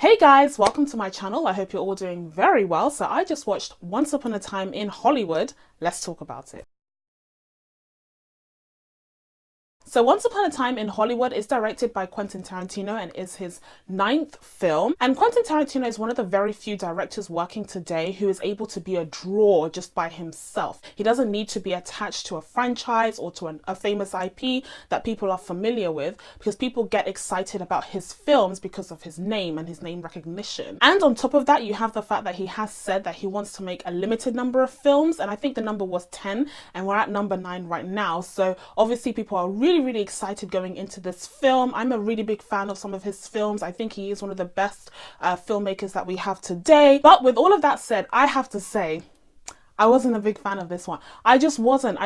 Hey guys, welcome to my channel. I hope you're all doing very well. So I just watched Once Upon a Time in Hollywood. Let's talk about it. So Once Upon a Time in Hollywood is directed by Quentin Tarantino and is his 9th film. And Quentin Tarantino is one of the very few directors working today who is able to be a draw just by himself. He doesn't need to be attached to a franchise or to a famous IP that people are familiar with, because people get excited about his films because of his name and his name recognition. And on top of that, you have the fact that he has said that he wants to make a limited number of films, and I think the number was 10 and we're at number 9 right now. So obviously people are really excited going into this film. I'm a really big fan of some of his films. I think he is one of the best filmmakers that we have today. But with all of that said, I have to say, I wasn't a big fan of this one. I just wasn't.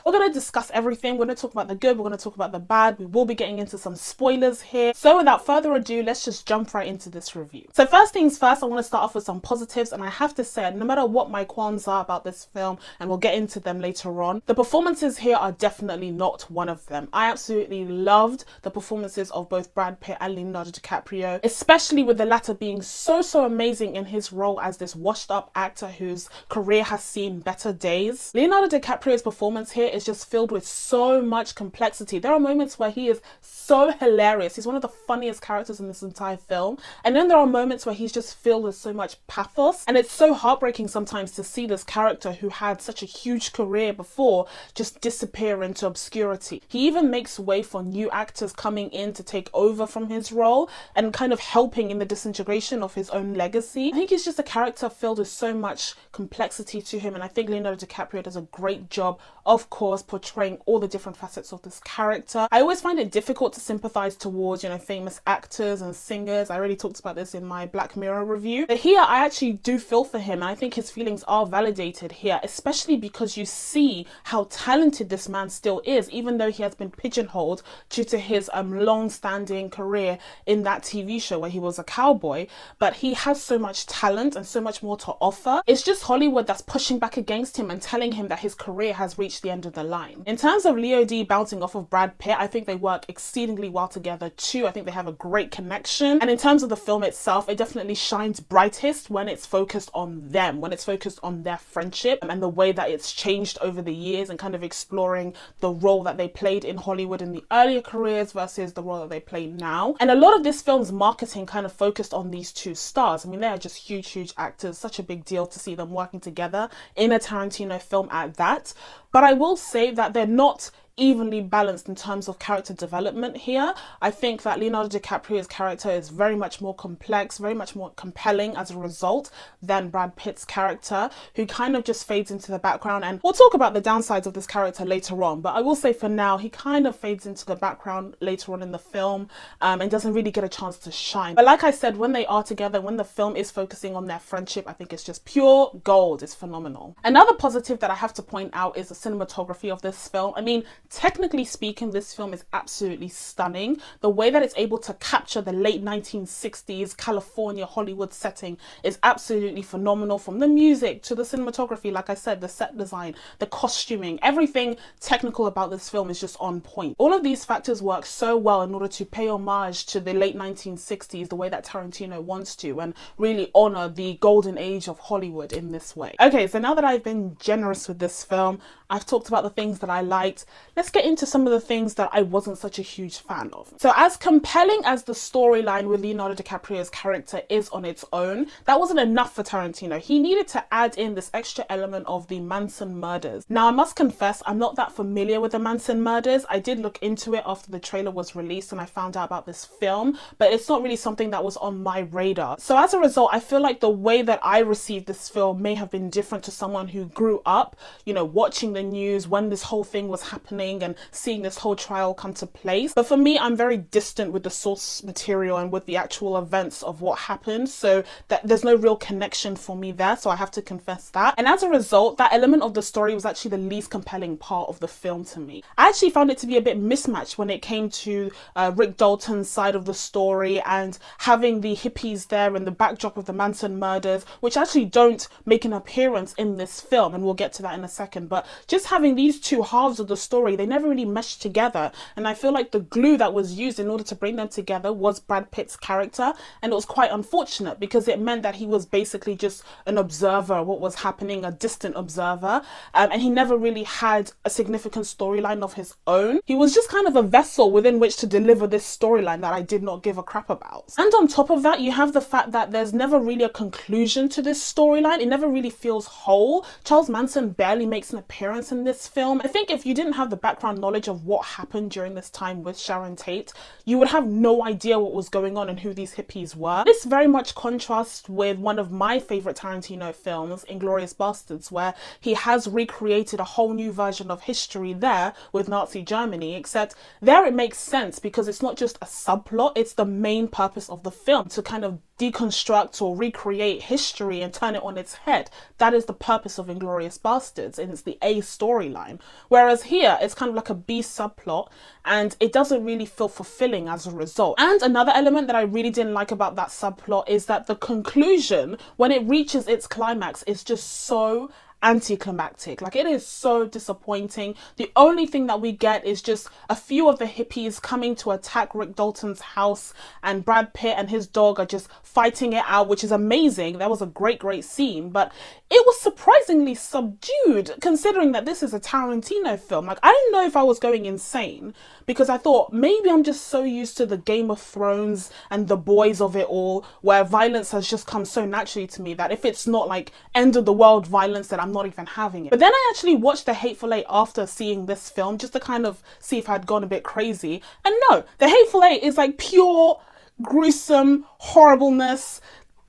We're going to discuss everything. We're going to talk about the good. We're going to talk about the bad. We will be getting into some spoilers here. So without further ado, let's just jump right into this review. So first things first, I want to start off with some positives. And I have to say, no matter what my qualms are about this film, and we'll get into them later on, the performances here are definitely not one of them. I absolutely loved the performances of both Brad Pitt and Leonardo Dicaprio, especially with the latter being so amazing in his role as this washed up actor whose career has seen better days. Leonardo DiCaprio's performance here is just filled with so much complexity. There are moments where he is so hilarious. He's one of the funniest characters in this entire film. And then there are moments where he's just filled with so much pathos. And it's so heartbreaking sometimes to see this character who had such a huge career before just disappear into obscurity. He even makes way for new actors coming in to take over from his role and kind of helping in the disintegration of his own legacy. I think he's just a character filled with so much complexity to him, and I think Leonardo DiCaprio does a great job, of course, portraying all the different facets of this character. I always find it difficult to sympathize towards, famous actors and singers. I already talked about this in my Black Mirror review. But here, I actually do feel for him, and I think his feelings are validated here, especially because you see how talented this man still is, even though he has been pigeonholed due to his long-standing career in that TV show where he was a cowboy. But he has so much talent and so much more to offer. It's just Hollywood that's pushing back against him and telling him that his career has reached the end of the line. In terms of Leo D bouncing off of Brad Pitt, I think they work exceedingly well together too. I think they have a great connection. And in terms of the film itself, it definitely shines brightest when it's focused on them, when it's focused on their friendship and the way that it's changed over the years, and kind of exploring the role that they played in Hollywood in the earlier careers versus the role that they play now. And a lot of this film's marketing kind of focused on these two stars. I mean, they are just huge actors. Such a big deal to see them working together in a Tarantino film at that. But I will say that they're not evenly balanced in terms of character development here. I think that Leonardo DiCaprio's character is very much more complex, very much more compelling as a result than Brad Pitt's character, who kind of just fades into the background. And we'll talk about the downsides of this character later on, but I will say for now, he kind of fades into the background later on in the film and doesn't really get a chance to shine. But like I said, when they are together, when the film is focusing on their friendship, I think it's just pure gold. It's phenomenal. Another positive that I have to point out is the cinematography of this film. I mean, technically speaking, this film is absolutely stunning. The way that it's able to capture the late 1960s California Hollywood setting is absolutely phenomenal, from the music to the cinematography. Like I said, the set design, the costuming, everything technical about this film is just on point. All of these factors work so well in order to pay homage to the late 1960s the way that Tarantino wants to, and really honor the golden age of Hollywood in this way. Okay, so now that I've been generous with this film, I've talked about the things that I liked. Let's get into some of the things that I wasn't such a huge fan of. So as compelling as the storyline with Leonardo DiCaprio's character is on its own, that wasn't enough for Tarantino. He needed to add in this extra element of the Manson murders. Now, I must confess, I'm not that familiar with the Manson murders. I did look into it after the trailer was released and I found out about this film, but it's not really something that was on my radar. So as a result, I feel like the way that I received this film may have been different to someone who grew up, watching the news when this whole thing was happening and seeing this whole trial come to place. But for me, I'm very distant with the source material and with the actual events of what happened, so that there's no real connection for me there, so I have to confess that. And as a result, that element of the story was actually the least compelling part of the film to me. I actually found it to be a bit mismatched when it came to Rick Dalton's side of the story and having the hippies there in the backdrop of the Manson murders, which actually don't make an appearance in this film, and we'll get to that in a second. But just having these two halves of the story they never really meshed together. And I feel like the glue that was used in order to bring them together was Brad Pitt's character. And it was quite unfortunate because it meant that he was basically just an observer of what was happening, a distant observer. And he never really had a significant storyline of his own. He was just kind of a vessel within which to deliver this storyline that I did not give a crap about. And on top of that, you have the fact that there's never really a conclusion to this storyline. It never really feels whole. Charles Manson barely makes an appearance in this film. I think if you didn't have the background knowledge of what happened during this time with Sharon Tate, you would have no idea what was going on and who these hippies were. This very much contrasts with one of my favorite Tarantino films, Inglourious Basterds, where he has recreated a whole new version of history there with Nazi Germany, except there it makes sense because it's not just a subplot, it's the main purpose of the film to kind of deconstruct or recreate history and turn it on its head. That is the purpose of Inglourious Basterds, and it's the A storyline. Whereas here, it's kind of like a B subplot, and it doesn't really feel fulfilling as a result. And another element that I really didn't like about that subplot is that the conclusion, when it reaches its climax, is just so anticlimactic. Like, it is so disappointing. The only thing that we get is just a few of the hippies coming to attack Rick Dalton's house, and Brad Pitt and his dog are just fighting it out, which is amazing. That was a great scene, but it was surprisingly subdued considering that this is a Tarantino film. Like, I didn't know if I was going insane because I thought maybe I'm just so used to the Game of Thrones and the boys of it all, where violence has just come so naturally to me that if it's not like end of the world violence, then I'm not even having it. But then I actually watched The Hateful Eight after seeing this film just to kind of see if I'd gone a bit crazy. And no, The Hateful Eight is like pure gruesome horribleness,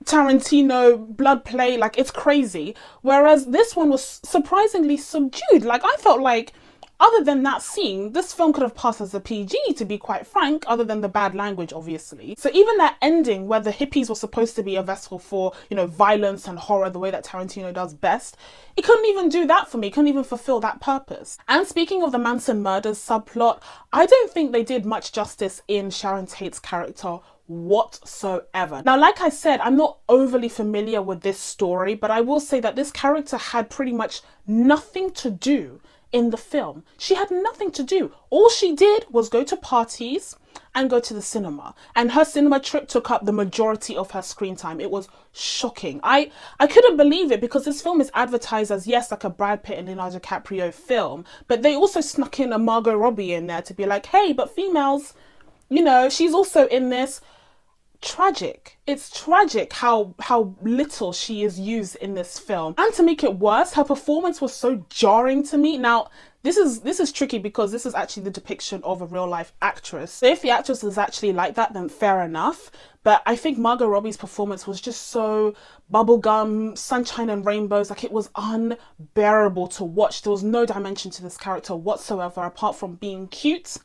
Tarantino blood play, like it's crazy. Whereas this one was surprisingly subdued. Like, I felt like other than that scene, this film could have passed as a PG, to be quite frank, other than the bad language, obviously. So even that ending where the hippies were supposed to be a vessel for, you know, violence and horror, the way that Tarantino does best, it couldn't even do that for me. It couldn't even fulfill that purpose. And speaking of the Manson murders subplot, I don't think they did much justice in Sharon Tate's character whatsoever. Now, like I said, I'm not overly familiar with this story, but I will say that this character had pretty much nothing to do in the film. She had nothing to do. All she did was go to parties and go to the cinema, and her cinema trip took up the majority of her screen time. It was shocking. I couldn't believe it because this film is advertised as, yes, like a Brad Pitt and Leonardo Dicaprio film, but they also snuck in a Margot Robbie in there to be like, hey, but females, you know, she's also in this. Tragic. It's tragic how little she is used in this film. And to make it worse, her performance was so jarring to me. Now, this is tricky because this is actually the depiction of a real life actress. So if the actress is actually like that, then fair enough. But I think Margot Robbie's performance was just so bubblegum, sunshine and rainbows. Like, it was unbearable to watch. There was no dimension to this character whatsoever apart from being cute.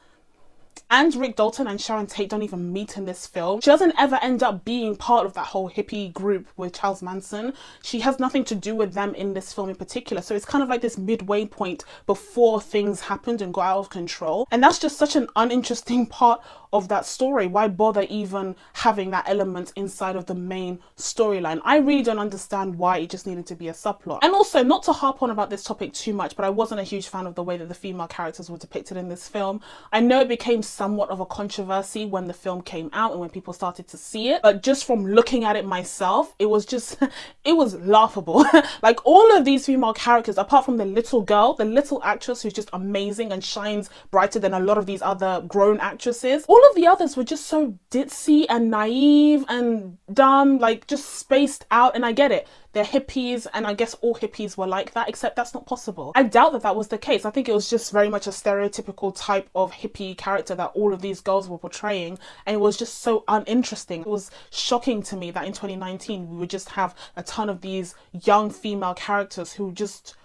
And Rick Dalton and Sharon Tate don't even meet in this film. She doesn't ever end up being part of that whole hippie group with Charles Manson. She has nothing to do with them in this film in particular. So it's kind of like this midway point before things happened and got out of control. And that's just such an uninteresting part of that story. Why bother even having that element inside of the main storyline? I really don't understand why it just needed to be a subplot. And also, not to harp on about this topic too much, but I wasn't a huge fan of the way that the female characters were depicted in this film. I know it became somewhat of a controversy when the film came out and when people started to see it, but just from looking at it myself, it was just, it was laughable. Like, all of these female characters, apart from the little girl, the little actress who's just amazing and shines brighter than a lot of these other grown actresses, all of the others were just so ditzy and naive and dumb, like just spaced out. And I get it, they're hippies, and I guess all hippies were like that, except that's not possible. I doubt that that was the case. I think it was just very much a stereotypical type of hippie character that all of these girls were portraying, and it was just so uninteresting. It was shocking to me that in 2019 we would just have a ton of these young female characters who just...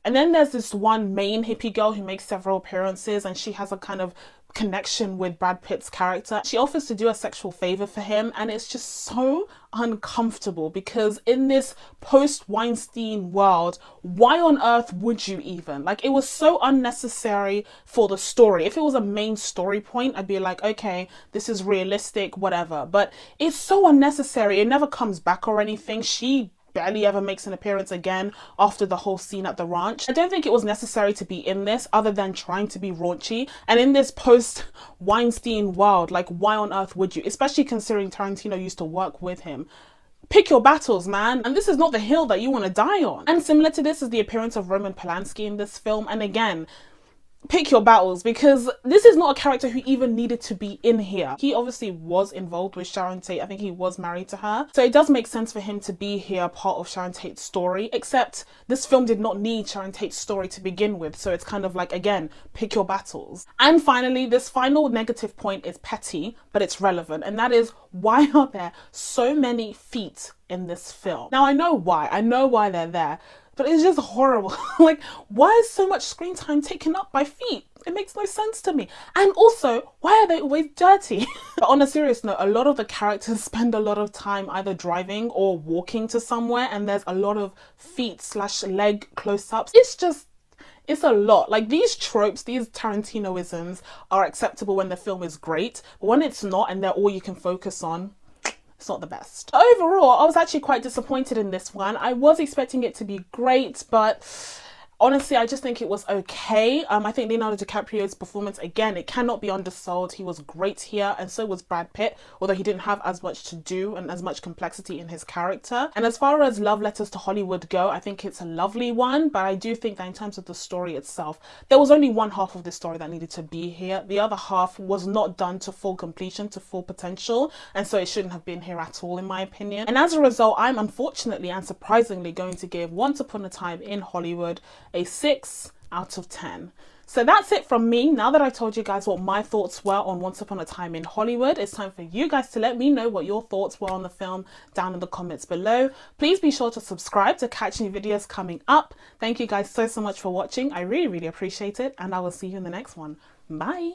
And then there's this one main hippie girl who makes several appearances, and she has a kind of connection with Brad Pitt's character. She offers to do a sexual favor for him, and it's just so uncomfortable because in this post-Weinstein world, why on earth would you even? Like, it was so unnecessary for the story. If it was a main story point, I'd be like, okay, this is realistic, whatever. But it's so unnecessary. It never comes back or anything. She barely ever makes an appearance again after the whole scene at the ranch. I don't think it was necessary to be in this other than trying to be raunchy. And in this post-Weinstein world, like, why on earth would you? Especially considering Tarantino used to work with him. Pick your battles, man. And this is not the hill that you want to die on. And similar to this is the appearance of Roman Polanski in this film. And again, pick your battles, because this is not a character who even needed to be in here. He obviously was involved with Sharon Tate. I think he was married to her. So it does make sense for him to be here, part of Sharon Tate's story, except this film did not need Sharon Tate's story to begin with. So it's kind of like, again, pick your battles. And finally, this final negative point is petty, but it's relevant. And that is, why are there so many feet in this film? Now, I know why they're there. But it's just horrible. Like, why is so much screen time taken up by feet? It makes no sense to me. And also, why are they always dirty? But on a serious note, a lot of the characters spend a lot of time either driving or walking to somewhere, and there's a lot of feet/leg close-ups. It's a lot. Like, these tropes, these Tarantinoisms are acceptable when the film is great, but when it's not and they're all you can focus on, it's not the best. Overall, I was actually quite disappointed in this one. I was expecting it to be great, but honestly, I just think it was okay. I think Leonardo Dicaprio's performance, again, it cannot be undersold. He was great here, and so was Brad Pitt, although he didn't have as much to do and as much complexity in his character. And as far as love letters to Hollywood go, I think it's a lovely one, but I do think that in terms of the story itself, there was only one half of the story that needed to be here. The other half was not done to full completion, to full potential, and so it shouldn't have been here at all, in my opinion. And as a result, I'm unfortunately and surprisingly going to give Once Upon a Time in Hollywood a 6 out of 10. So that's it from me. Now that I told you guys what my thoughts were on Once Upon a Time in Hollywood, it's time for you guys to let me know what your thoughts were on the film down in the comments below. Please be sure to subscribe to catch new videos coming up. Thank you guys so much for watching. I really appreciate it, and I will see you in the next one. Bye.